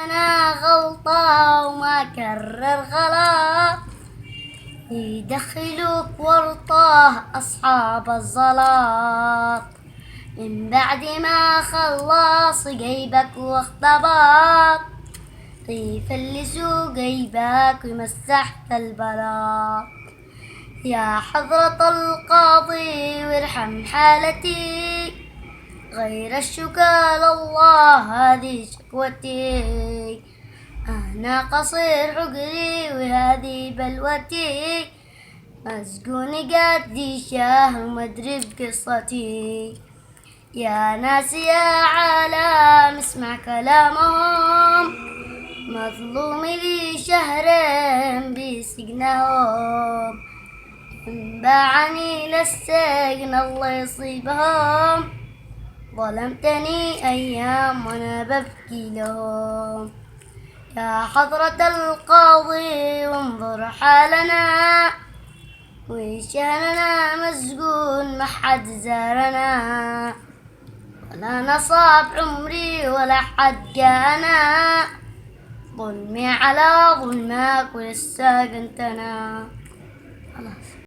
أنا غلطة وما كرر غلط، يدخلوك ورطاه أصحاب الزلط. من بعد ما خلص جيبك واختبط، طيف اللي سوق جيبك ومسحت البلاط. يا حضرة القاضي وارحم حالتي، غير الشكا لله هذه شكوتي. أنا قصير عقلي وهذه بلوتي، مسجون قدي شاه ومدري بقصتي. يا ناس يا عالم اسمع كلامهم، مظلوم لي شهر بسجنهم. باعني للسجن الله يصيبهم، ظلمتني أيام وأنا ببكي لهم. يا حضرة القاضي وانظر حالنا، وشاننا مسجون ما حد زارنا، ولا نصاب عمري ولا حد جانا، ظلمي على ظلمك ولسه قنتنا. خلاص.